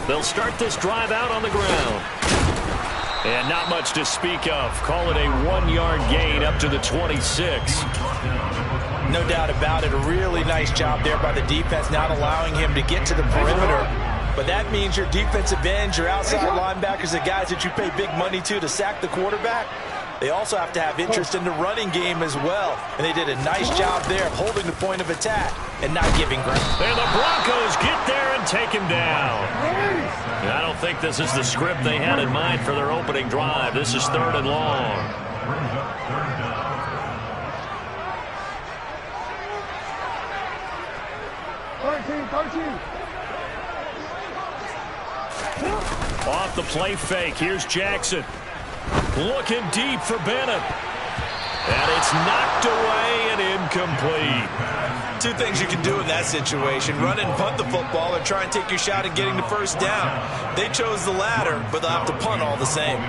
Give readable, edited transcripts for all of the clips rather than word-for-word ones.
They'll start this drive out on the ground. And not much to speak of. Call it a 1-yard gain up to the 26. No doubt about it. A really nice job there by the defense, not allowing him to get to the perimeter. But that means your defensive ends, your outside linebackers, the guys that you pay big money to sack the quarterback, they also have to have interest in the running game as well. And they did a nice job there of holding the point of attack and not giving ground. And the Broncos get there and take him down. And I don't think this is the script they had in mind for their opening drive. This is 3rd and long. Off the play fake. Here's Jackson. Looking deep for Bennett. And it's knocked away and incomplete. Two things you can do in that situation: run and punt the football, or try and take your shot at getting the first down. They chose the latter, but they'll have to punt all the same.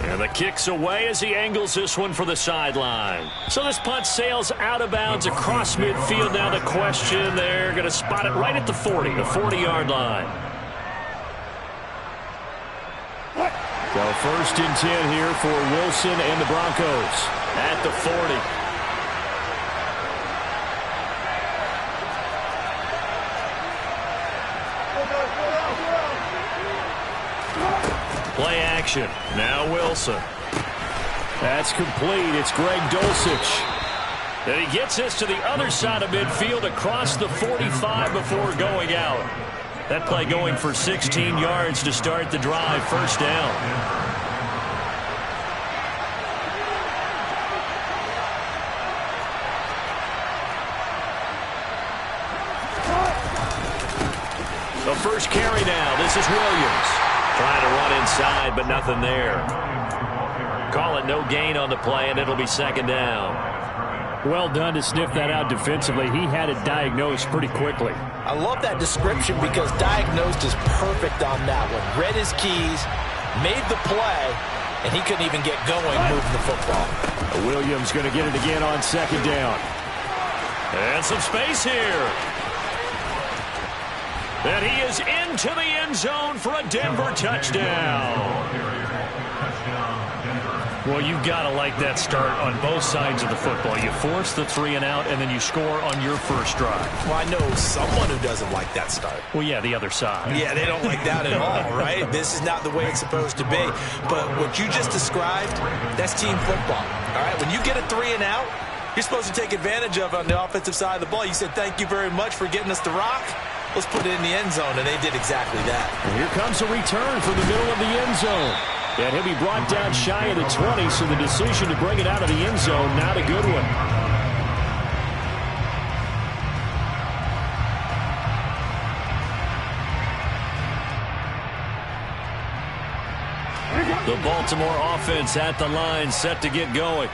And the kick's away as he angles this one for the sideline. So this punt sails out of bounds across midfield. Now the question, they're going to spot it right at the 40, the 40-yard line. So 1st and 10 here for Wilson and the Broncos at the 40. Play action. Now Wilson. That's complete. It's Greg Dulcich. And he gets this to the other side of midfield across the 45 before going out. That play going for 16 yards to start the drive. 1st down. The first carry now. This is Williams. Trying to run inside, but nothing there. Call it no gain on the play, and it'll be 2nd down. Well done to sniff that out defensively. He had it diagnosed pretty quickly. I love that description because diagnosed is perfect on that one. Read his keys, made the play, and he couldn't even get going moving the football. Williams going to get it again on 2nd down. And some space here. And he is into the end zone for a Denver touchdown. Well, you've got to like that start on both sides of the football. You force the 3 and out, and then you score on your first drive. Well, I know someone who doesn't like that start. Well, yeah, the other side. Yeah, they don't like that at all, right? This is not the way it's supposed to be. But what you just described, that's team football. All right, when you get a 3 and out, you're supposed to take advantage of it on the offensive side of the ball. You said, thank you very much for getting us the rock. Let's put it in the end zone, and they did exactly that. And here comes a return from the middle of the end zone. And he'll be brought down shy of the 20, so the decision to bring it out of the end zone, not a good one. The Baltimore offense at the line, set to get going.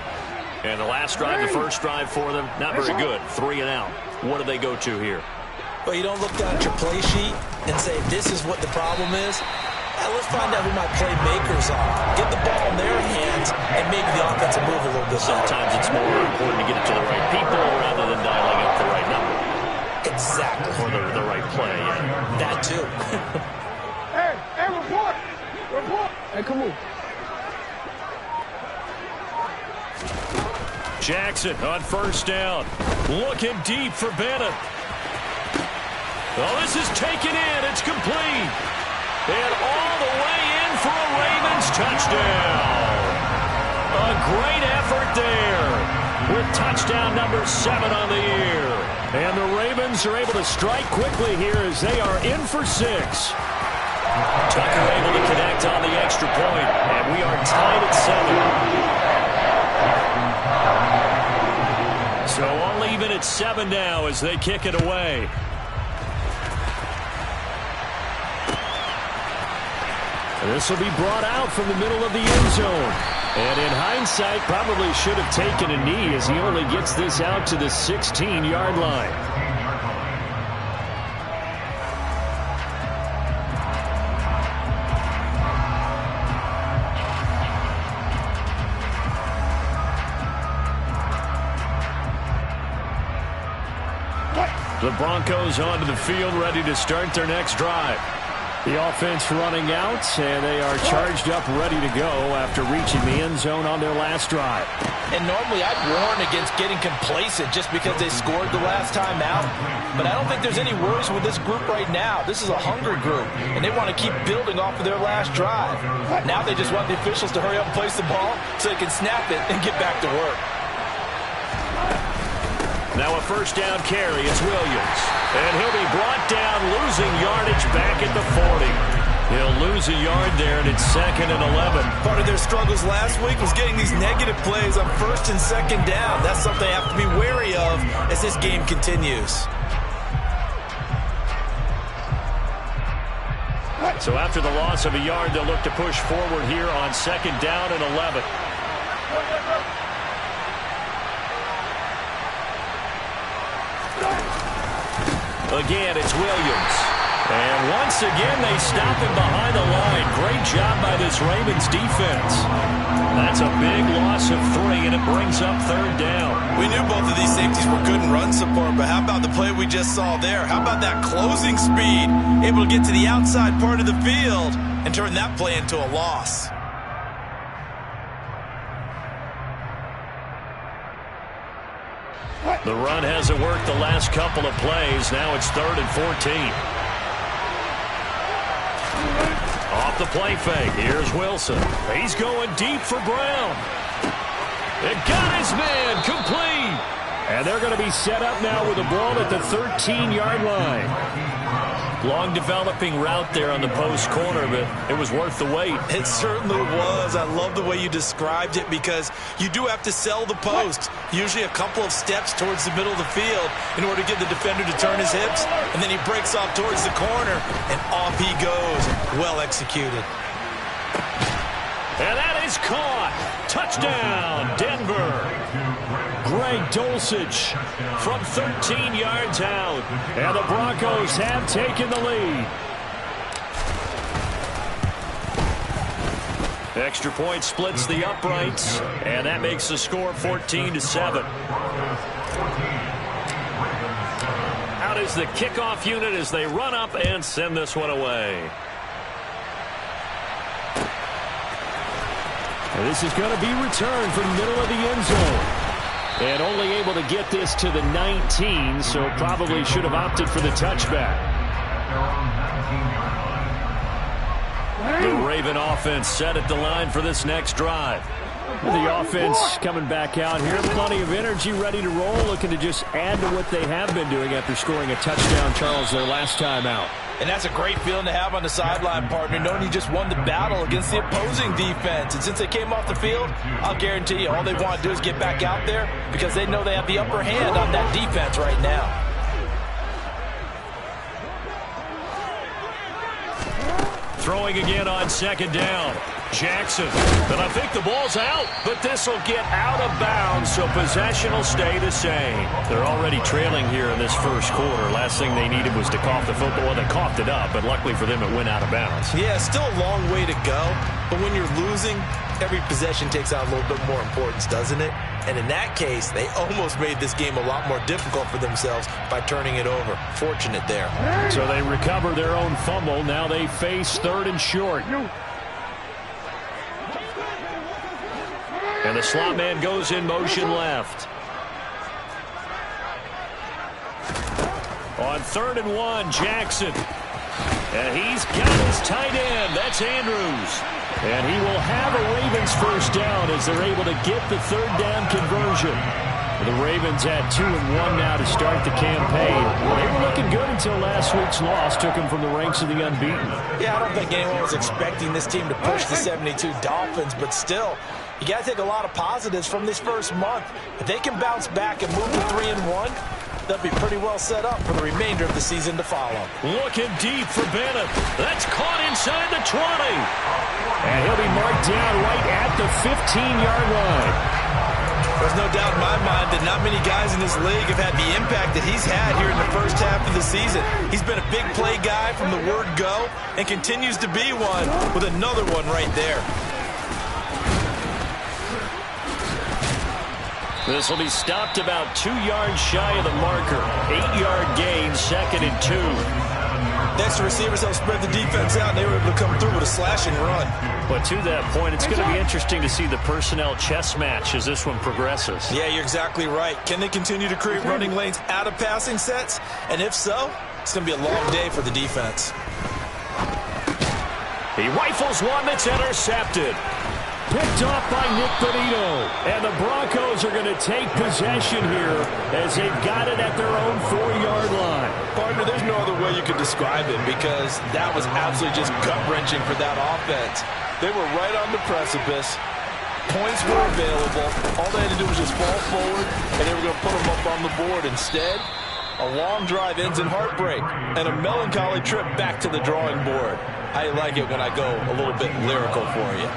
And the last drive, the first drive for them, not very good. 3 and out. What do they go to here? Well, you don't look down at your play sheet and say, this is what the problem is. Let's find out who my playmakers are. Get the ball in their hands and make the offensive move a little bit better. Sometimes it's more important to get it to the right people rather than dialing up the right number. Exactly. Or the right play, yeah. That too. Hey, report! Report! Hey, come on. Jackson on 1st down. Looking deep for Bennett. Oh, this is taken in. It's complete. And all the way in for a Ravens touchdown. A great effort there with touchdown number 7 on the year. And the Ravens are able to strike quickly here as they are in for 6. Tucker able to connect on the extra point, and we are tied at 7. So all even at 7 now as they kick it away. This will be brought out from the middle of the end zone. And in hindsight, probably should have taken a knee as he only gets this out to the 16-yard line. The Broncos onto the field, ready to start their next drive. The offense running out, and they are charged up, ready to go after reaching the end zone on their last drive. And normally I'd warn against getting complacent just because they scored the last time out. But I don't think there's any worries with this group right now. This is a hungry group, and they want to keep building off of their last drive. Now they just want the officials to hurry up and place the ball so they can snap it and get back to work. Now a first down carry is Williams. And he'll be brought down, losing yardage back at the 40. He'll lose a yard there, and it's 2nd and 11. Part of their struggles last week was getting these negative plays on 1st and 2nd down. That's something they have to be wary of as this game continues. So after the loss of a yard, they'll look to push forward here on 2nd down and 11. Again, it's Williams. And once again, they stop him behind the line. Great job by this Ravens defense. That's a big loss of 3, and it brings up 3rd down. We knew both of these safeties were good in run support, but how about the play we just saw there? How about that closing speed? Able to get to the outside part of the field and turn that play into a loss. The run hasn't worked the last couple of plays. Now it's 3rd and 14. Off the play fake. Here's Wilson. He's going deep for Brown. It got his man complete. And they're going to be set up now with the ball at the 13-yard line. Long developing route there on the post corner, but it was worth the wait. It certainly was. I love the way you described it because you do have to sell the post. Usually a couple of steps towards the middle of the field in order to get the defender to turn his hips. And then he breaks off towards the corner, and off he goes. Well executed. And that is caught. Touchdown, Denver. Greg Dulcich from 13 yards out. And the Broncos have taken the lead. Extra point splits the uprights, and that makes the score 14-7. Out is the kickoff unit as they run up and send this one away. And this is going to be returned from the middle of the end zone. And only able to get this to the 19, so probably should have opted for the touchback. The Raven offense set at the line for this next drive. The offense coming back out here. Plenty of energy, ready to roll, looking to just add to what they have been doing after scoring a touchdown, Charles, their last time out. And that's a great feeling to have on the sideline, partner, knowing you just won the battle against the opposing defense. And since they came off the field, I'll guarantee you all they want to do is get back out there because they know they have the upper hand on that defense right now. Throwing again on 2nd down. Jackson. And I think the ball's out, but this will get out of bounds, so possession will stay the same. They're already trailing here in this first quarter. Last thing they needed was to cough the football. They coughed it up, but luckily for them, it went out of bounds. Yeah, still a long way to go, but when you're losing, every possession takes on a little bit more importance, doesn't it? And in that case, they almost made this game a lot more difficult for themselves by turning it over. Fortunate there. So they recover their own fumble. Now they face 3rd and short. And the slot man goes in motion left. On 3rd and 1, Jackson. And he's got his tight end. That's Andrews. And he will have a Ravens first down as they're able to get the 3rd down conversion. The Ravens had 2-1 now to start the campaign. They were looking good until last week's loss took them from the ranks of the unbeaten. Yeah, I don't think anyone was expecting this team to push the 72 Dolphins, but still, you got to take a lot of positives from this first month. If they can bounce back and move to 3-1, they'll be pretty well set up for the remainder of the season to follow. Looking deep for Bennett. That's caught inside the 20. And he'll be marked down right at the 15-yard line. There's no doubt in my mind that not many guys in this league have had the impact that he's had here in the first half of the season. He's been a big play guy from the word go and continues to be one with another one right there. This will be stopped about 2 yards shy of the marker. 8-yard gain, 2nd and 2. Next, the receivers helped spread the defense out, and they were able to come through with a slashing run. But to that point, it's going to be interesting to see the personnel chess match as this one progresses. Yeah, you're exactly right. Can they continue to create running lanes out of passing sets? And if so, it's going to be a long day for the defense. He rifles one that's intercepted. Picked off by Nick Benito. And the Broncos are going to take possession here as they've got it at their own 4-yard line. Partner, there's no other way you could describe it because that was absolutely just gut-wrenching for that offense. They were right on the precipice. Points were available. All they had to do was just fall forward, and they were going to put them up on the board. Instead, a long drive ends in heartbreak and a melancholy trip back to the drawing board. I like it when I go a little bit lyrical for you.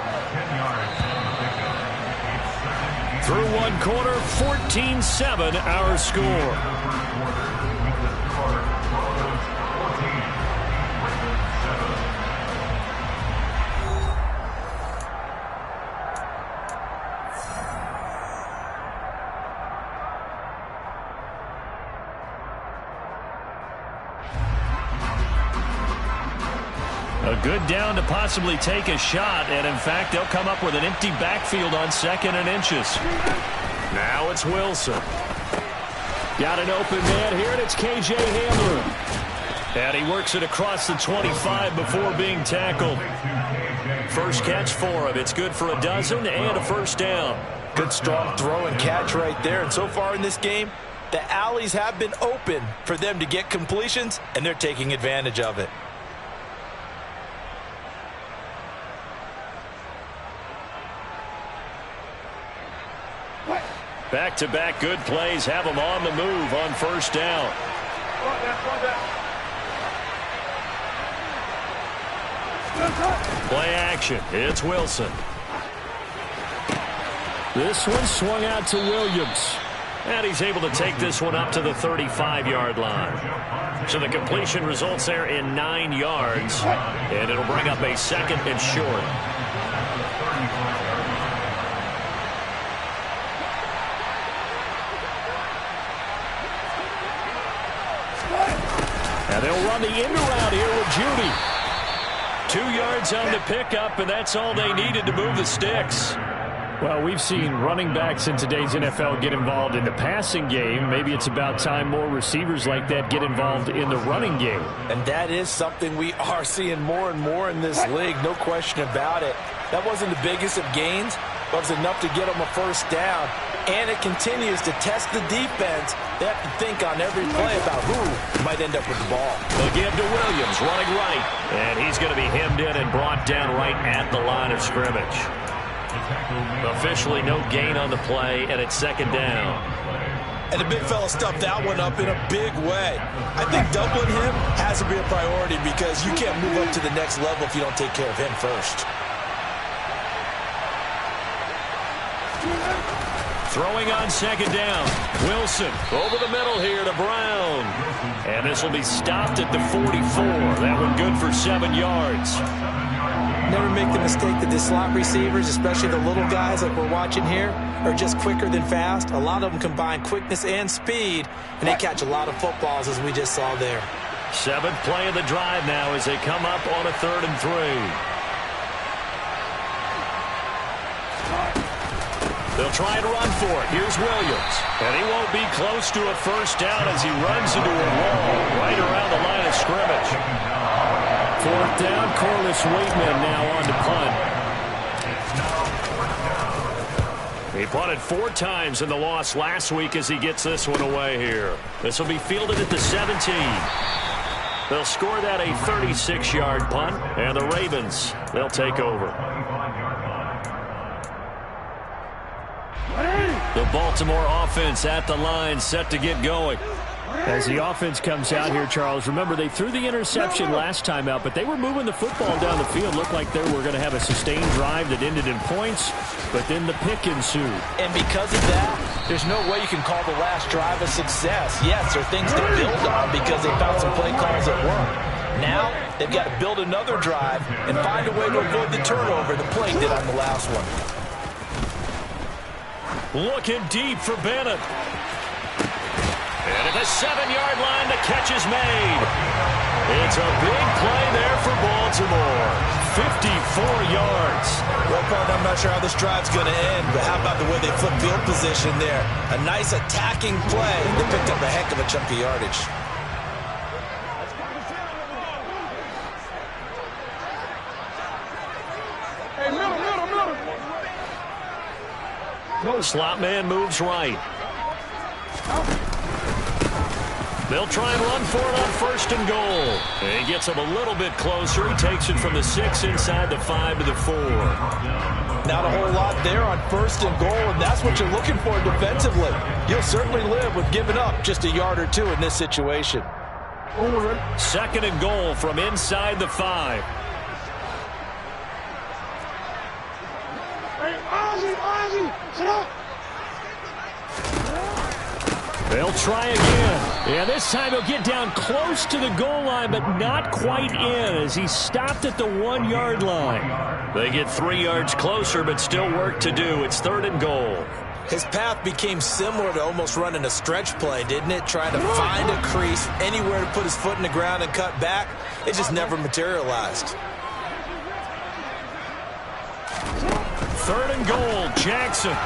Through one quarter, 14-7 our score. A good down to possibly take a shot, and in fact, they'll come up with an empty backfield on 2nd and inches. Now it's Wilson. Got an open man here, and it's K.J. Hamler. And he works it across the 25 before being tackled. First catch for him. It's good for a dozen and a first down. Good strong throw and catch right there. And so far in this game, the alleys have been open for them to get completions, and they're taking advantage of it. Back-to-back good plays have them on the move on first down. Play action. It's Wilson. This one swung out to Williams. And he's able to take this one up to the 35-yard line. So the completion results there in 9 yards. And it'll bring up a 2nd and short. And they'll run the end around here with Judy. 2 yards on the pickup, and that's all they needed to move the sticks. Well, we've seen running backs in today's NFL get involved in the passing game. Maybe it's about time more receivers like that get involved in the running game. And that is something we are seeing more and more in this league, no question about it. That wasn't the biggest of gains, but it was enough to get them a first down. And it continues to test the defense. They have to think on every play about who might end up with the ball. They'll give to Williams, running right. And he's going to be hemmed in and brought down right at the line of scrimmage. Officially no gain on the play, and it's 2nd down. And the big fella stuffed that one up in a big way. I think doubling him has to be a priority because you can't move up to the next level if you don't take care of him first. Throwing on 2nd down. Wilson over the middle here to Brown. And this will be stopped at the 44. That one good for 7 yards. Never make the mistake that the slot receivers, especially the little guys like we're watching here, are just quicker than fast. A lot of them combine quickness and speed, and they catch a lot of footballs as we just saw there. 7th play of the drive now as they come up on a 3rd and 3. They'll try and run for it. Here's Williams. And he won't be close to a first down as he runs into a wall right around the line of scrimmage. 4th down, Corliss Waitman now on to punt. He punted 4 times in the loss last week as he gets this one away here. This will be fielded at the 17. They'll score that a 36-yard punt, and the Ravens, they'll take over. The Baltimore offense at the line, set to get going. As the offense comes out here, Charles, remember they threw the interception last time out, but they were moving the football down the field. Looked like they were going to have a sustained drive that ended in points, but then the pick ensued. And because of that, there's no way you can call the last drive a success. Yes, there are things to build on because they found some play calls that work. Now, they've got to build another drive and find a way to avoid the turnover the play did on the last one. Looking deep for Bennett. And at the 7-yard line, the catch is made. It's a big play there for Baltimore. 54 yards. Well, partner, I'm not sure how this drive's going to end, but how about the way they flip field position there? A nice attacking play. They picked up a heck of a chunk of yardage. Hey, middle. Slot man moves right. They'll try and run for it on 1st and goal. And he gets him a little bit closer. He takes it from the 6 inside the 5 to the 4. Not a whole lot there on 1st and goal, and that's what you're looking for defensively. You'll certainly live with giving up just a yard or 2 in this situation. 2nd and goal from inside the 5. Hey, Ozzie, sit up. They'll try again. Yeah, this time he'll get down close to the goal line, but not quite in as he stopped at the 1-yard line. They get 3 yards closer, but still work to do. It's 3rd and goal. His path became similar to almost running a stretch play, didn't it? Trying to find a crease, anywhere to put his foot in the ground and cut back. It just never materialized. 3rd and goal, Jackson.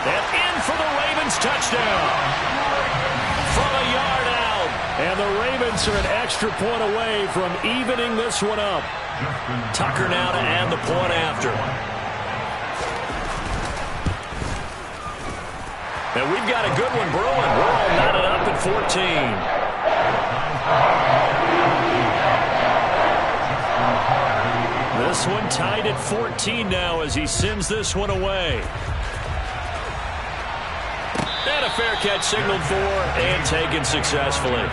And in for the Ravens touchdown. From a yard out. And the Ravens are an extra point away from evening this one up. Tucker now to add the point after. And we've got a good one brewing. We're all knotted up at 14. This one tied at 14 now as he sends this one away. And a fair catch signaled for and taken successfully.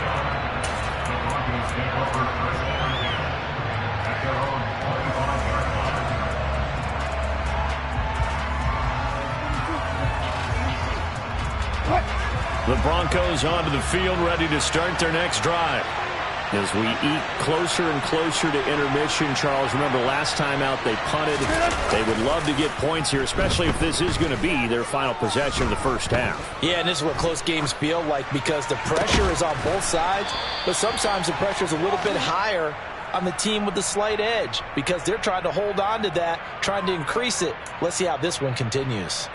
The Broncos onto the field ready to start their next drive. As we eat closer and closer to intermission, Charles, remember last time out they punted. They would love to get points here, especially if this is going to be their final possession of the first half. Yeah, and this is what close games feel like because the pressure is on both sides, but sometimes the pressure is a little bit higher on the team with the slight edge because they're trying to hold on to that, trying to increase it. Let's see how this one continues.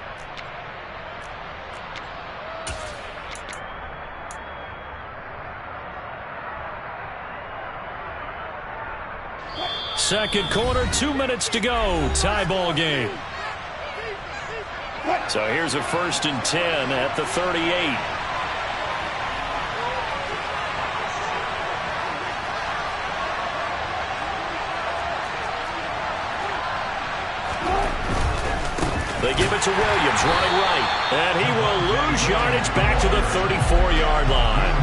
Second quarter, 2 minutes to go. Tie ball game. So here's a 1st and 10 at the 38. They give it to Williams, running right. And he will lose yardage back to the 34-yard line.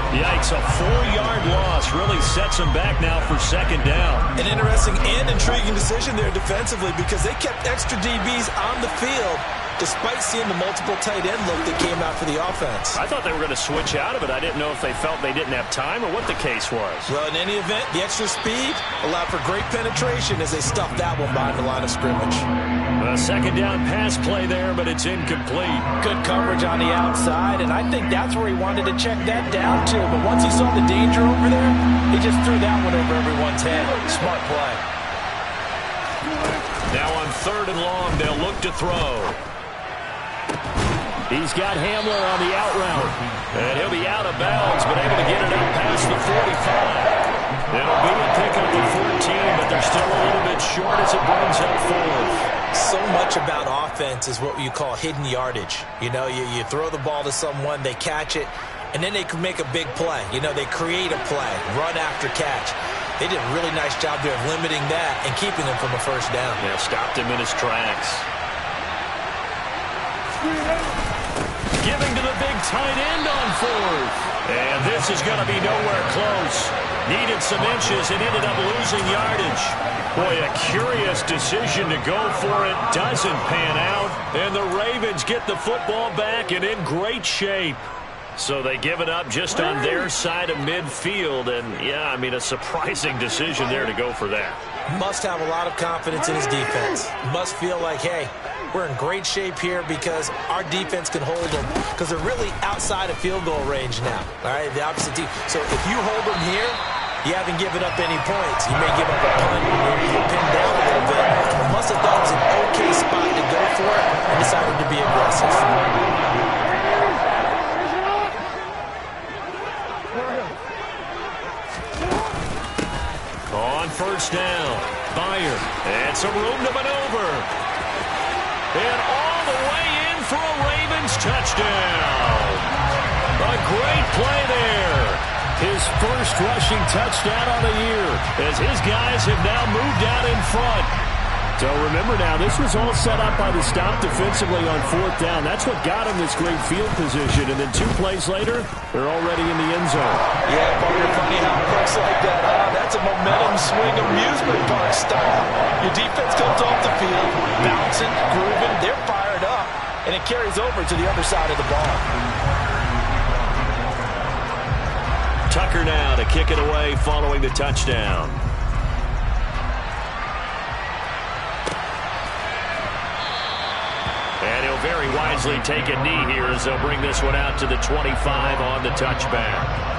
Yikes, a 4-yard loss really sets him back now for 2nd down. An interesting and intriguing decision there defensively because they kept extra DBs on the field despite seeing the multiple tight end look that came out for the offense. I thought they were going to switch out of it. I didn't know if they felt they didn't have time or what the case was. Well, in any event, the extra speed allowed for great penetration as they stuffed that one behind the line of scrimmage. A 2nd down pass play there, but it's incomplete. Good coverage on the outside, and I think that's where he wanted to check that down to. But once he saw the danger over there, he just threw that one over everyone's head. Smart play. Now on 3rd and long, they'll look to throw. He's got Hamler on the out route. And he'll be out of bounds, but able to get it up past the 45. It'll be a pickup of 14, but they're still a little bit short as it brings up 4th. So much about offense is what you call hidden yardage. You know, you throw the ball to someone, they catch it, and then they can make a big play. You know, they create a play, run after catch. They did a really nice job there of limiting that and keeping him from a 1st down. Yeah, stopped him in his tracks. Giving to the big tight end on 4th. And this is going to be nowhere close. Needed some inches and ended up losing yardage. Boy, a curious decision to go for it. Doesn't pan out. And the Ravens get the football back and in great shape. So they give it up just on their side of midfield. And, yeah, I mean, a surprising decision there to go for that. Must have a lot of confidence in his defense. Must feel like, hey, we're in great shape here because our defense can hold them because they're really outside of field goal range now. All right, the opposite team. So if you hold them here, you haven't given up any points. You may give up a punt, maybe you're pinned down a little bit. But must have thought it was an okay spot to go for it and decided to be aggressive. On first down, Bayer, and some room to maneuver. And all the way in for a Ravens touchdown. A great play there. His first rushing touchdown of the year as his guys have now moved out in front. So remember now, this was all set up by the stop defensively on fourth down. That's what got him this great field position. And then 2 plays later, they're already in the end zone. Yeah, partner, funny how it looks like that. That's a momentum swing amusement park style. Your defense comes off the field, bouncing, grooving. They're fired up, and it carries over to the other side of the ball. Tucker now to kick it away following the touchdown. And he'll very wisely take a knee here as they'll bring this one out to the 25 on the touchback.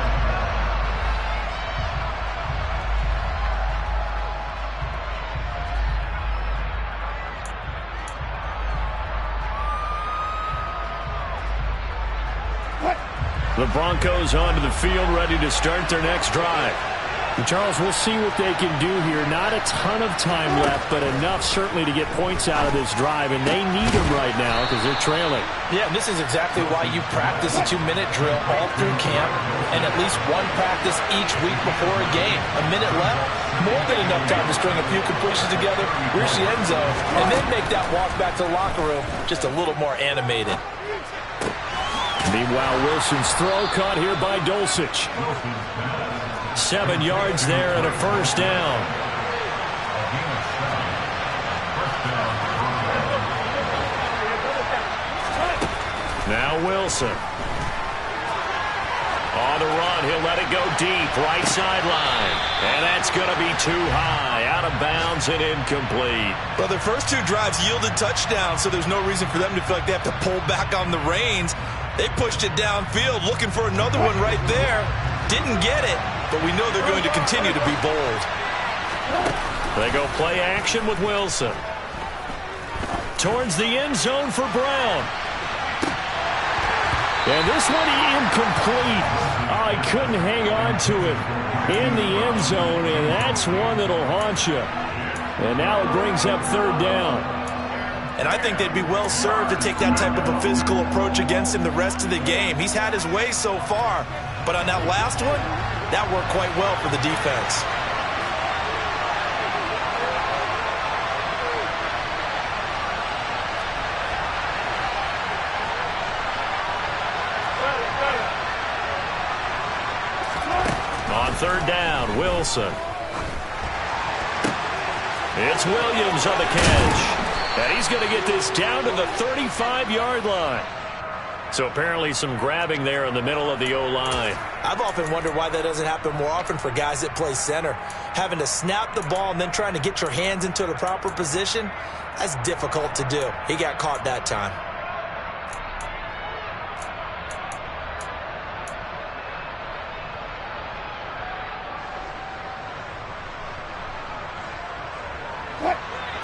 The Broncos onto the field, ready to start their next drive. And Charles, we'll see what they can do here. Not a ton of time left, but enough certainly to get points out of this drive, and they need them right now because they're trailing. Yeah, this is exactly why you practice a 2-minute drill all through camp and at least one practice each week before a game. A minute left, more than enough time to string a few completions together, reach the end zone, and then make that walk back to the locker room just a little more animated. Meanwhile, Wilson's throw caught here by Dulcich. 7 yards there and a first down. Now Wilson. On the run, he'll let it go deep, right sideline. And that's going to be too high, out of bounds and incomplete. Well, their first 2 drives yielded touchdowns, so there's no reason for them to feel like they have to pull back on the reins. They pushed it downfield, looking for another one right there. Didn't get it, but we know they're going to continue to be bold. They go play action with Wilson. Towards the end zone for Brown. And this one incomplete. Oh, he couldn't hang on to it in the end zone, and that's one that'll haunt you. And now it brings up third down. And I think they'd be well served to take that type of a physical approach against him the rest of the game. He's had his way so far, but on that last one, that worked quite well for the defense. On third down, Wilson. It's Williams on the catch. And he's going to get this down to the 35-yard line. So apparently some grabbing there in the middle of the O-line. I've often wondered why that doesn't happen more often for guys that play center. Having to snap the ball and then trying to get your hands into the proper position, that's difficult to do. He got caught that time.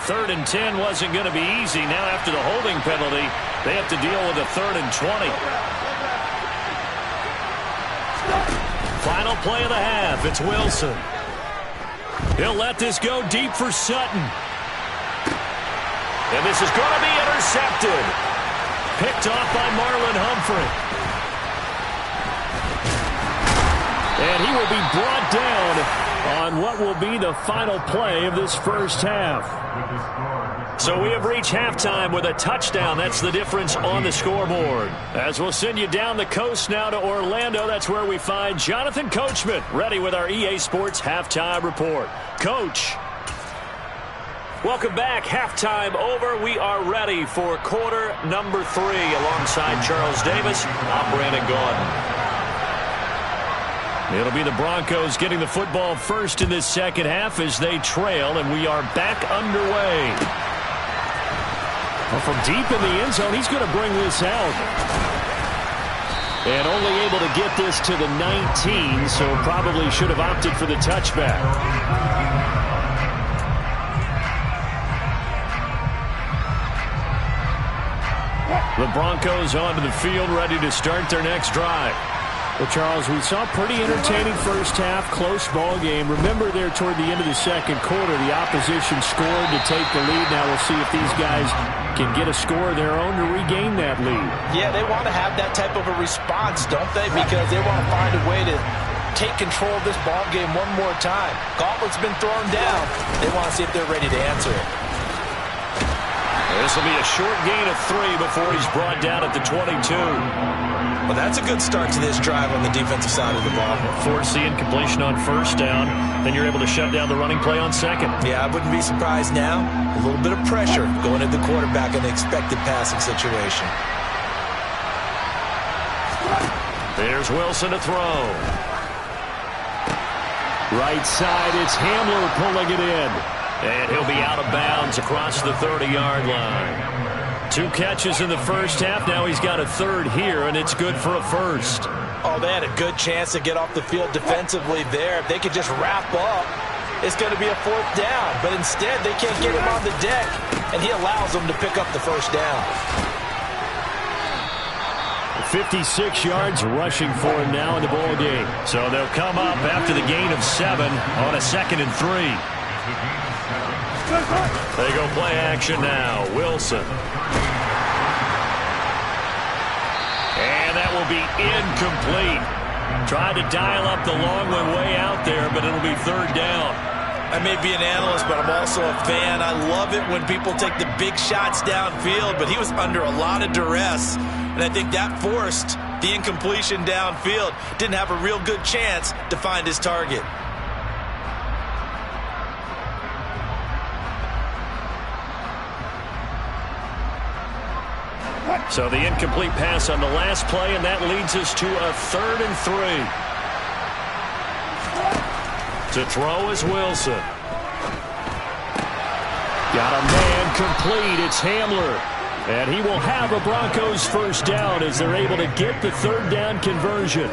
Third and 10 wasn't going to be easy. Now after the holding penalty, they have to deal with a 3rd and 20. Final play of the half. It's Wilson. He'll let this go deep for Sutton. And this is going to be intercepted. Picked off by Marlon Humphrey. And he will be brought down on what will be the final play of this first half. So we have reached halftime with a touchdown. That's the difference on the scoreboard. As we'll send you down the coast now to Orlando, that's where we find Jonathan Coachman ready with our EA Sports Halftime Report. Coach. Welcome back. Halftime over. We are ready for quarter number 3 alongside Charles Davis. I'm Brandon Gaudin. It'll be the Broncos getting the football first in this second half as they trail, and we are back underway. Well, from deep in the end zone, he's going to bring this out. And only able to get this to the 19, so probably should have opted for the touchback. The Broncos onto the field, ready to start their next drive. Well, Charles, we saw a pretty entertaining first half, close ball game. Remember there toward the end of the second quarter, the opposition scored to take the lead. Now we'll see if these guys can get a score of their own to regain that lead. Yeah, they want to have that type of a response, don't they? Because they want to find a way to take control of this ball game one more time. Gauntlet's been thrown down. They want to see if they're ready to answer it. This will be a short gain of 3 before he's brought down at the 22. Well, that's a good start to this drive on the defensive side of the ball. Force the incompletion on first down. Then you're able to shut down the running play on second. Yeah, I wouldn't be surprised now. A little bit of pressure going at the quarterback in the expected passing situation. There's Wilson to throw. Right side, it's Hamler pulling it in. And he'll be out of bounds across the 30-yard line. 2 catches in the first half. Now he's got a third here, and it's good for a first. Oh, they had a good chance to get off the field defensively there. If they could just wrap up, it's going to be a 4th down. But instead, they can't get him on the deck, and he allows them to pick up the first down. 56 yards rushing for him now in the ball game. So they'll come up after the gain of 7 on a 2nd and 3. They go play action now. Wilson. And that will be incomplete. Tried to dial up the long one way out there, but it'll be 3rd down. I may be an analyst, but I'm also a fan. I love it when people take the big shots downfield, but he was under a lot of duress, and I think that forced the incompletion downfield. Didn't have a real good chance to find his target. So the incomplete pass on the last play, and that leads us to a 3rd and 3. To throw is Wilson. Got a man complete. It's Hamler. And he will have a Broncos first down as they're able to get the 3rd down conversion.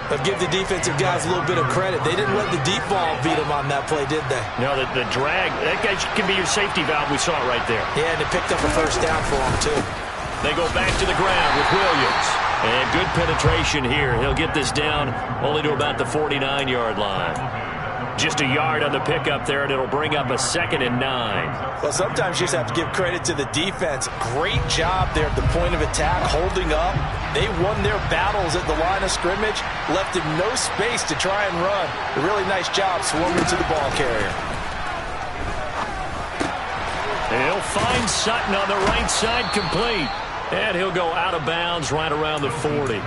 But give the defensive guys a little bit of credit. They didn't let the deep ball beat them on that play, did they? No, the drag, that guy can be your safety valve. We saw it right there. Yeah, and they picked up a first down for him, too. They go back to the ground with Williams. And good penetration here. He'll get this down only to about the 49-yard line. Just a yard on the pickup there, and it'll bring up a 2nd and 9. Well, sometimes you just have to give credit to the defense. Great job there at the point of attack, holding up. They won their battles at the line of scrimmage, left him no space to try and run. A really nice job swarming to the ball carrier. He'll find Sutton on the right side, complete. And he'll go out of bounds right around the 40.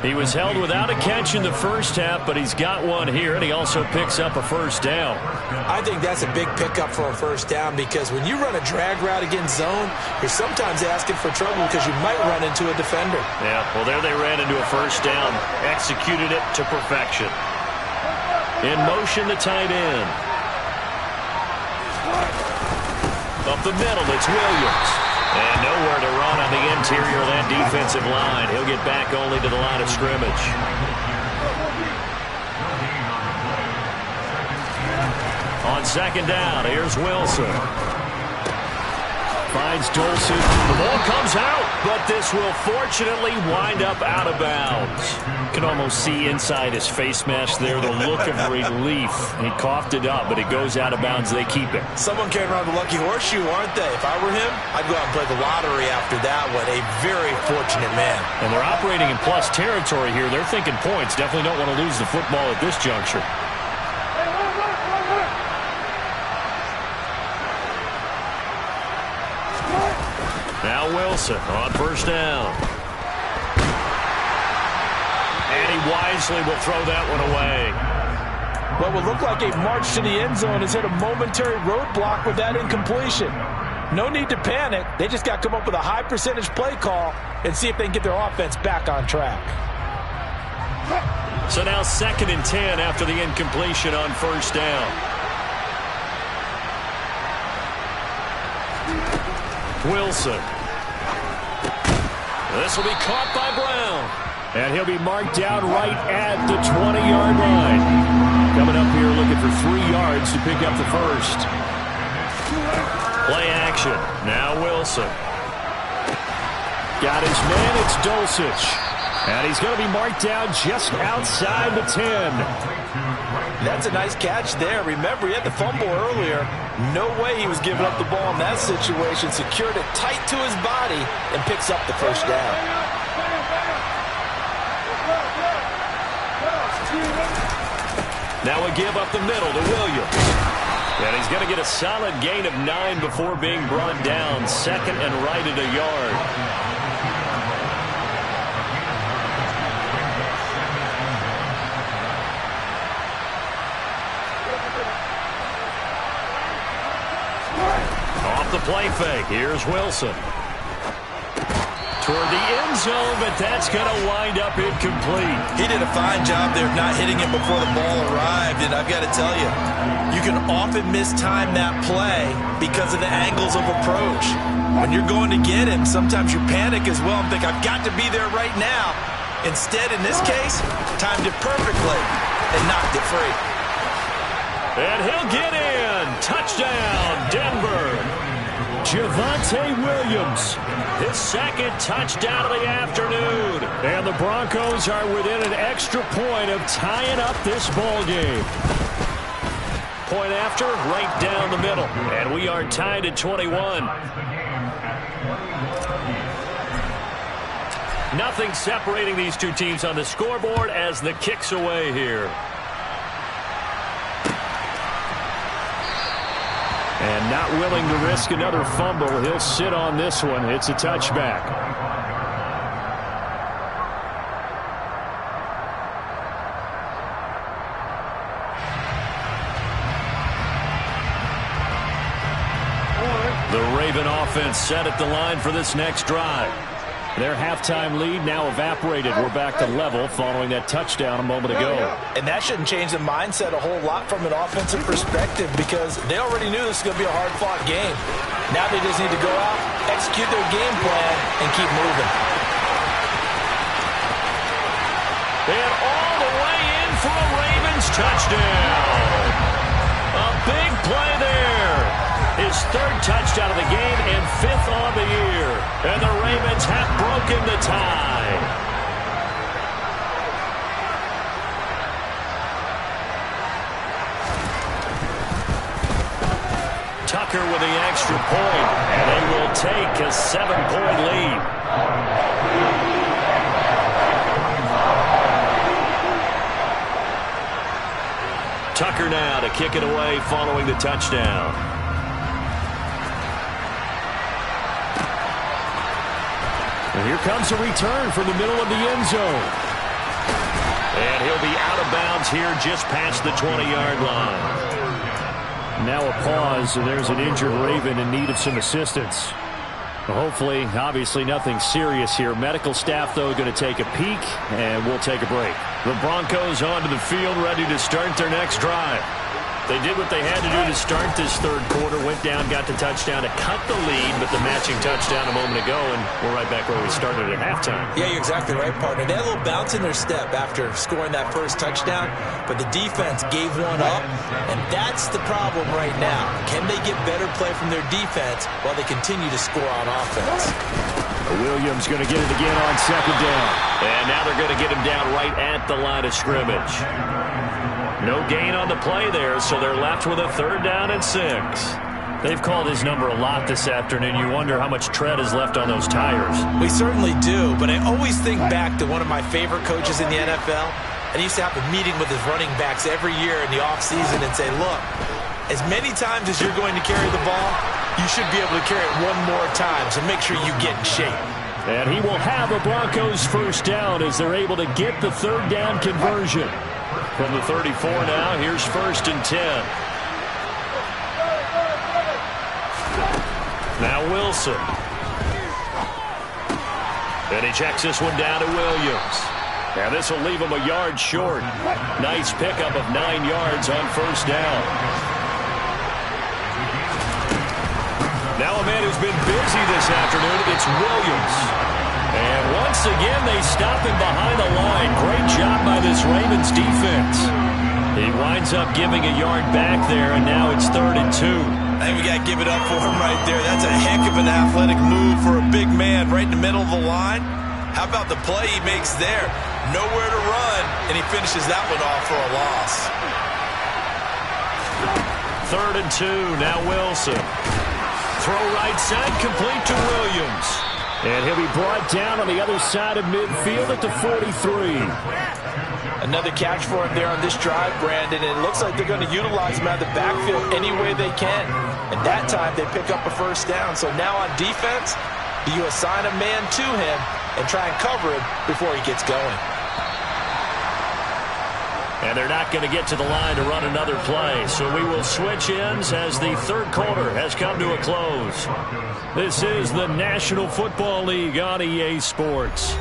He was held without a catch in the first half, but he's got one here, and he also picks up a first down. I think that's a big pickup for a first down because when you run a drag route against zone, you're sometimes asking for trouble because you might run into a defender. Yeah, well, there they ran into a first down, executed it to perfection. In motion, the tight end. Up the middle, it's Williams. And nowhere to run on the interior of that defensive line. He'll get back only to the line of scrimmage. On 2nd down, here's Wilson. Finds Dolson. The ball comes out, but this will fortunately wind up out of bounds. You can almost see inside his face mask there the look of relief. He coughed it up, but it goes out of bounds. They keep it. Someone came around the lucky horseshoe, aren't they? If I were him, I'd go out and play the lottery after that one. A very fortunate man. And they're operating in plus territory here. They're thinking points. Definitely don't want to lose the football at this juncture. Now Wilson on first down. And he wisely will throw that one away. What would look like a march to the end zone has hit a momentary roadblock with that incompletion. No need to panic. They just got to come up with a high percentage play call and see if they can get their offense back on track. So now 2nd and 10 after the incompletion on first down. Wilson. This will be caught by Brown. And he'll be marked down right at the 20-yard line. Coming up here looking for 3 yards to pick up the first. Play action. Now Wilson. Got his man. It's Dulcich. And he's going to be marked down just outside the 10. That's a nice catch there. Remember, he had the fumble earlier. No way he was giving up the ball in that situation. Secured it tight to his body and picks up the first down. Now a give up the middle to Williams. And he's going to get a solid gain of 9 before being brought down. Second and right at a yard. Off the play fake. Here's Wilson. Toward the end zone, but that's going to wind up incomplete. He did a fine job there of not hitting it before the ball arrived, and I've got to tell you, you can often mistime that play because of the angles of approach. When you're going to get him, sometimes you panic as well and think, I've got to be there right now. Instead, in this case, timed it perfectly and knocked it free. And he'll get in. Touchdown, Denver. Javonte Williams. His second touchdown of the afternoon. And the Broncos are within an extra point of tying up this ball game. Point after, right down the middle. And we are tied at 21. Nothing separating these two teams on the scoreboard as the kick's away here. And not willing to risk another fumble. He'll sit on this one. It's a touchback. The Raven offense set at the line for this next drive. Their halftime lead now evaporated. We're back to level following that touchdown a moment ago. And that shouldn't change the mindset a whole lot from an offensive perspective because they already knew this was going to be a hard-fought game. Now they just need to go out, execute their game plan, and keep moving. And all the way in for a Ravens touchdown. A big play there. His third touchdown of the game and 5th on the year. And the Ravens have broken the tie. Tucker with the extra point, and they will take a 7-point lead. Tucker now to kick it away following the touchdown. And here comes a return from the middle of the end zone. And he'll be out of bounds here just past the 20-yard line. Now a pause, and there's an injured Raven in need of some assistance. Hopefully, obviously nothing serious here. Medical staff, though, going to take a peek, and we'll take a break. The Broncos onto the field ready to start their next drive. They did what they had to do to start this third quarter. Went down, got the touchdown to cut the lead, but the matching touchdown a moment ago, and we're right back where we started at halftime. Yeah, you're exactly right, partner. They had a little bounce in their step after scoring that first touchdown, but the defense gave one up, and that's the problem right now. Can they get better play from their defense while they continue to score on offense? Williams going to get it again on second down. And now they're going to get him down right at the line of scrimmage. No gain on the play there, so they're left with a 3rd down and 6. They've called his number a lot this afternoon. You wonder how much tread is left on those tires. We certainly do, but I always think back to one of my favorite coaches in the NFL. And he used to have a meeting with his running backs every year in the offseason and say, look, as many times as you're going to carry the ball, you should be able to carry it one more time, so make sure you get in shape. And he will have a Broncos first down as they're able to get the 3rd down conversion. From the 34 now, here's 1st and 10. Now Wilson. And he checks this one down to Williams. And this will leave him a yard short. Nice pickup of 9 yards on 1st down. Now a man who's been busy this afternoon, it's Williams. And once again, they stop him behind the line. Great job by this Ravens defense. He winds up giving a yard back there, and now it's 3rd and 2. I think we got to give it up for him right there. That's a heck of an athletic move for a big man right in the middle of the line. How about the play he makes there? Nowhere to run, and he finishes that one off for a loss. 3rd and 2, now Wilson. Throw right side, complete to Williams. And he'll be brought down on the other side of midfield at the 43. Another catch for him there on this drive, Brandon. And it looks like they're going to utilize him out of the backfield any way they can. And that time they pick up a first down. So now on defense, do you assign a man to him and try and cover him before he gets going? And they're not going to get to the line to run another play. So we will switch ends as the 3rd quarter has come to a close. This is the National Football League on EA Sports.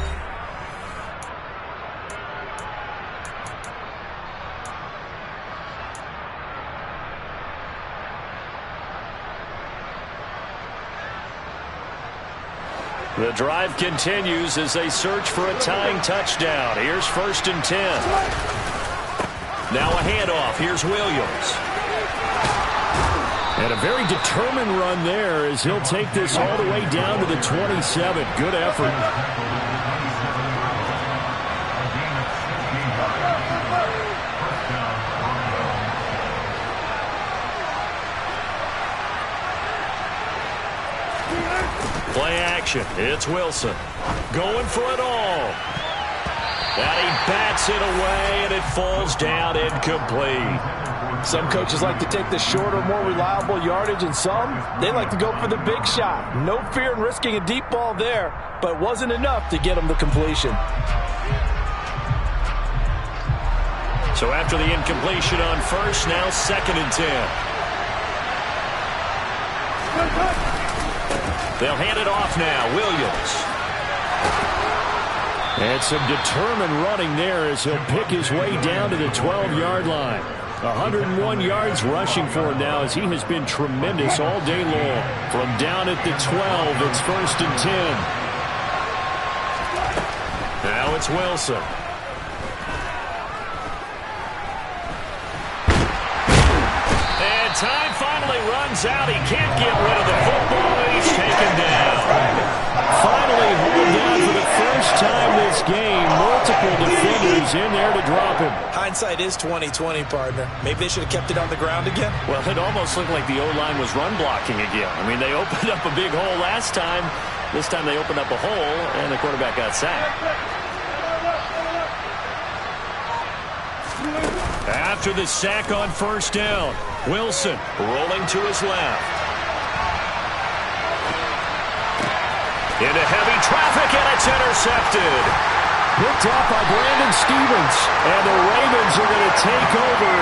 The drive continues as they search for a tying touchdown. Here's 1st and 10. Now a handoff. Here's Williams. And a very determined run there as he'll take this all the way down to the 27. Good effort. Play action. It's Wilson. Going for it all. And he bats it away, and it falls down incomplete. Some coaches like to take the shorter, more reliable yardage, and some, they like to go for the big shot. No fear in risking a deep ball there, but it wasn't enough to get him the completion. So after the incompletion on 1st, now 2nd and 10. They'll hand it off now. Williams. And some determined running there as he'll pick his way down to the 12-yard line. 101 yards rushing for him now as he has been tremendous all day long. From down at the 12, it's 1st and 10. Now it's Wilson. And time finally runs out. He can't get rid of the football. He's taken down. Finally hauled down for the first time this game. Multiple defenders in there to drop him. Hindsight is 20/20, partner. Maybe they should have kept it on the ground again. Well, it almost looked like the O-line was run blocking again. I mean, they opened up a big hole last time. This time they opened up a hole, and the quarterback got sacked. After the sack on 1st down, Wilson rolling to his left. Into heavy traffic, and it's intercepted. Picked off by Brandon Stevens. And the Ravens are going to take over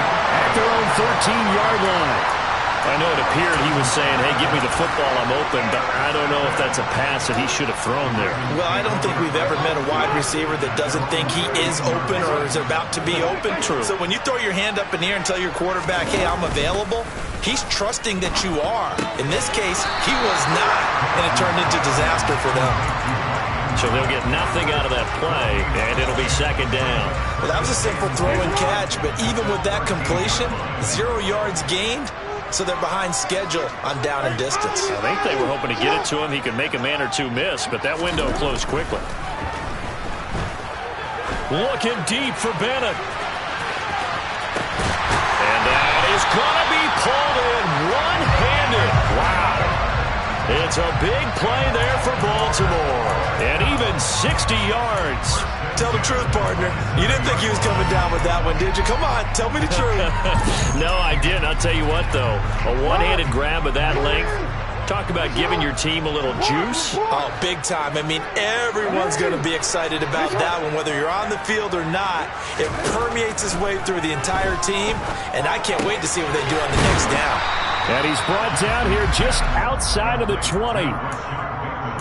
at their own 13-yard line. I know it appeared he was saying, hey, give me the football, I'm open, but I don't know if that's a pass that he should have thrown there. Well, I don't think we've ever met a wide receiver that doesn't think he is open or is about to be open. True. So when you throw your hand up in the air and tell your quarterback, hey, I'm available, he's trusting that you are. In this case, he was not, and it turned into disaster for them. So they'll get nothing out of that play, and it'll be 2nd down. Well, that was a simple throw and catch, but even with that completion, 0 yards gained, so they're behind schedule on down and distance. I think they were hoping to get it to him. He could make a man or two miss, but that window closed quickly. Looking deep for Bennett. And that is going to be pulled in one-handed. Wow. It's a big play there for Baltimore. And even 60 yards. Tell the truth, partner. You didn't think he was coming down with that one, did you? Come on, tell me the truth. No, I didn't. I'll tell you what, though. A one-handed grab of that length. Talk about giving your team a little juice. Oh, big time. I mean, everyone's going to be excited about that one, whether you're on the field or not. It permeates its way through the entire team, and I can't wait to see what they do on the next down. And he's brought down here just outside of the 20.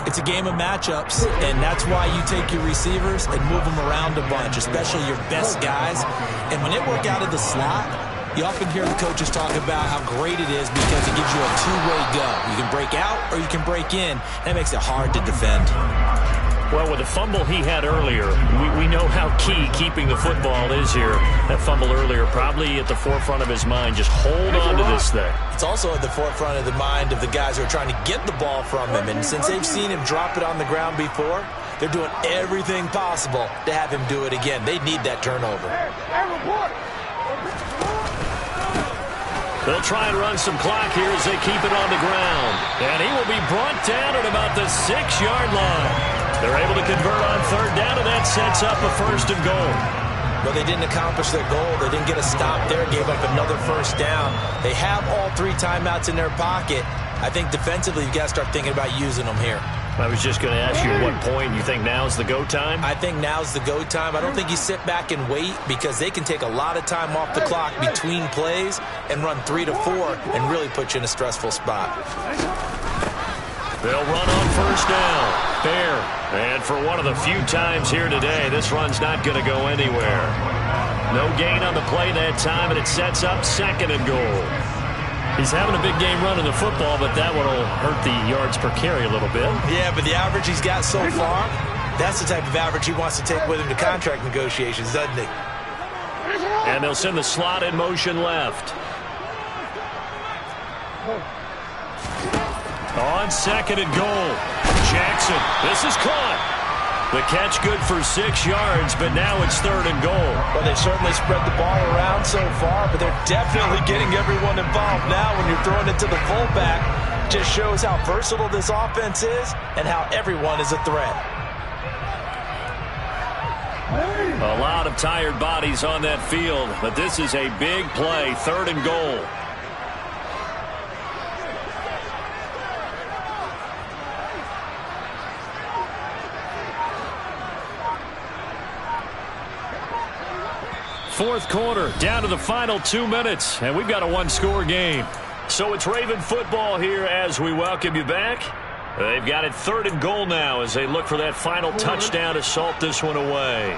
It's a game of matchups, and that's why you take your receivers and move them around a bunch, especially your best guys. And when they work out of the slot, You often hear the coaches talk about how great it is because it gives you a two-way go. You can break out or you can break in. That makes it hard to defend. Well, with the fumble he had earlier, we know how key keeping the football is here. That fumble earlier probably at the forefront of his mind. Just hold on to this thing. It's also at the forefront of the mind of the guys who are trying to get the ball from him. And since they've seen him drop it on the ground before, they're doing everything possible to have him do it again. They need that turnover. They'll try and run some clock here as they keep it on the ground. And he will be brought down at about the 6-yard line. They're able to convert on third down, and that sets up a 1st and goal. But they didn't accomplish their goal. They didn't get a stop there, gave up another 1st down. They have all 3 timeouts in their pocket. I think defensively you've got to start thinking about using them here. I was just going to ask you at what point you think now's the go time? I think now's the go time. I don't think you sit back and wait because they can take a lot of time off the clock between plays and run 3 to 4 and really put you in a stressful spot. They'll run on 1st down. Fair. And for one of the few times here today, this run's not going to go anywhere. No gain on the play that time, and it sets up 2nd and goal. He's having a big game running the football, but that one will hurt the yards per carry a little bit. Yeah, but the average he's got so far, that's the type of average he wants to take with him to contract negotiations, doesn't he? And they'll send the slot in motion left. On 2nd and goal. Jackson, this is caught. The catch good for 6 yards, but now it's 3rd and goal. Well, they've certainly spread the ball around so far, but they're definitely getting everyone involved now when you're throwing it to the fullback. Just shows how versatile this offense is and how everyone is a threat. A lot of tired bodies on that field, but this is a big play, 3rd and goal. Fourth quarter, down to the final 2 minutes, and we've got a 1-score game. So it's Raven football here as we welcome you back. They've got it 3rd and goal now as they look for that final touchdown to salt this one away.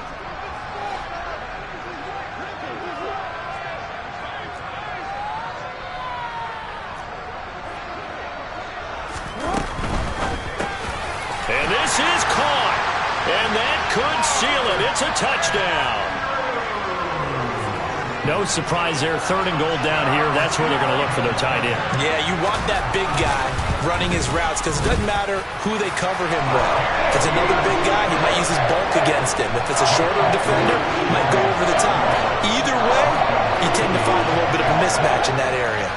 And this is caught, and that could seal it. It's a touchdown. No surprise there, 3rd and goal down here. That's where they're going to look for their tight end. Yeah, you want that big guy running his routes because it doesn't matter who they cover him with. If it's another big guy, he might use his bulk against him. If it's a shorter defender, he might go over the top. Either way, you tend to find a little bit of a mismatch in that area.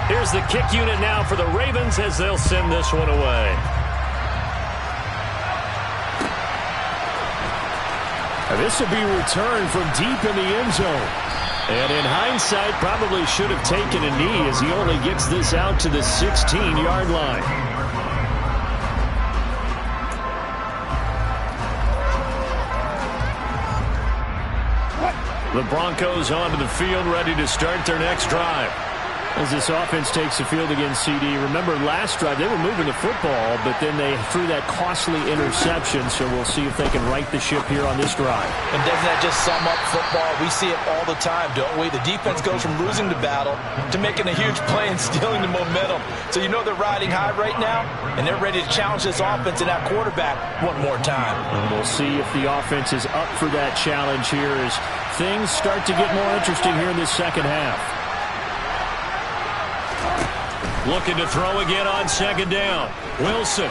Here's the kick unit now for the Ravens as they'll send this one away. This will be returned from deep in the end zone. And in hindsight, probably should have taken a knee as he only gets this out to the 16-yard line. The Broncos onto the field, ready to start their next drive. As this offense takes the field against CD. Remember, last drive, they were moving the football, but then they threw that costly interception, so we'll see if they can right the ship here on this drive. And doesn't that just sum up football? We see it all the time, don't we? The defense goes from losing the battle to making a huge play and stealing the momentum. So you know they're riding high right now, and they're ready to challenge this offense and that quarterback one more time. And we'll see if the offense is up for that challenge here as things start to get more interesting here in this second half. Looking to throw again on 2nd down. Wilson.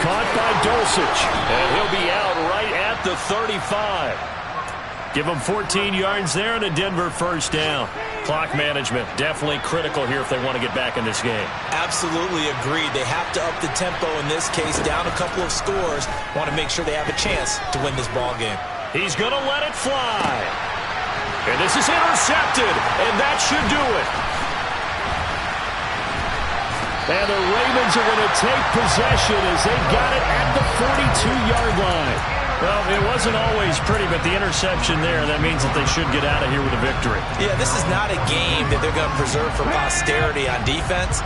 Caught by Dulcich. And he'll be out right at the 35. Give him 14 yards there and a Denver 1st down. Clock management definitely critical here if they want to get back in this game. Absolutely agreed. They have to up the tempo in this case, down a couple of scores. Want to make sure they have a chance to win this ball game. He's going to let it fly. And this is intercepted. And that should do it. And the Ravens are going to take possession as they got it at the 42-yard line. Well, it wasn't always pretty, but the interception there, that means that they should get out of here with a victory. Yeah, this is not a game that they're going to preserve for posterity on defense.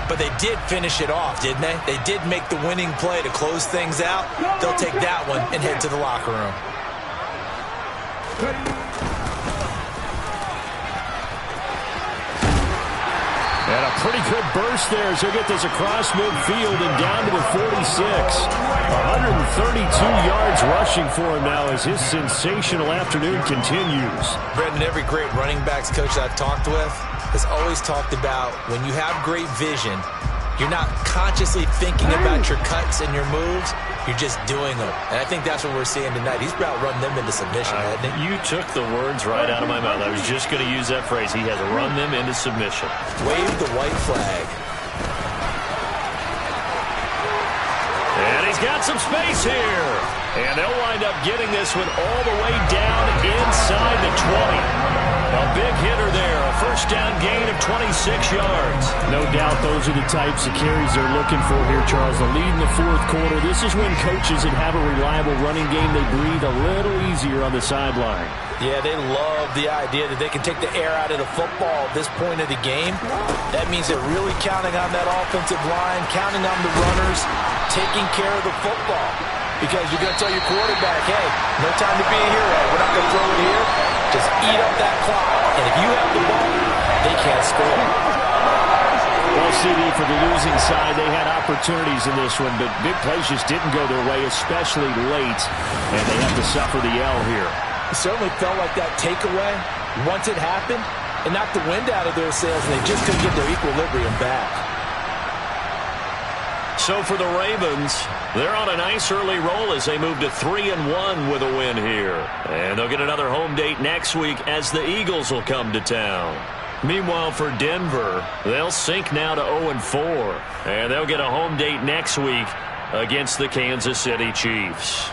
But they did finish it off, didn't they? They did make the winning play to close things out. They'll take that one and head to the locker room. And a pretty good burst there as he'll get this across midfield and down to the 46. 132 yards rushing for him now as his sensational afternoon continues. Brendan, every great running backs coach I've talked with has always talked about when you have great vision, you're not consciously thinking about your cuts and your moves. You're just doing them. And I think that's what we're seeing tonight. He's about run them into submission, hasn't he? You took the words right out of my mouth. I was just going to use that phrase. He has run them into submission. Wave the white flag. And he's got some space here. And they'll wind up getting this one all the way down inside the 20. A big hitter there. A first down gain of 26 yards. No doubt those are the types of carries they're looking for here, Charles. The lead in the fourth quarter. This is when coaches that have a reliable running game, they breathe a little easier on the sideline. Yeah, they love the idea that they can take the air out of the football at this point of the game. That means they're really counting on that offensive line, counting on the runners, taking care of the football. Because you're going to tell your quarterback, hey, no time to be a hero. We're not going to throw it here. Just eat up that clock. And if you have the ball, they can't score. Well, CD, for the losing side, they had opportunities in this one, but big plays just didn't go their way, especially late. And they have to suffer the L here. It certainly felt like that takeaway, once it happened, it knocked the wind out of their sails, and they just couldn't get their equilibrium back. So for the Ravens, they're on a nice early roll as they move to 3-1 with a win here. And they'll get another home date next week as the Eagles will come to town. Meanwhile, for Denver, they'll sink now to 0-4. And they'll get a home date next week against the Kansas City Chiefs.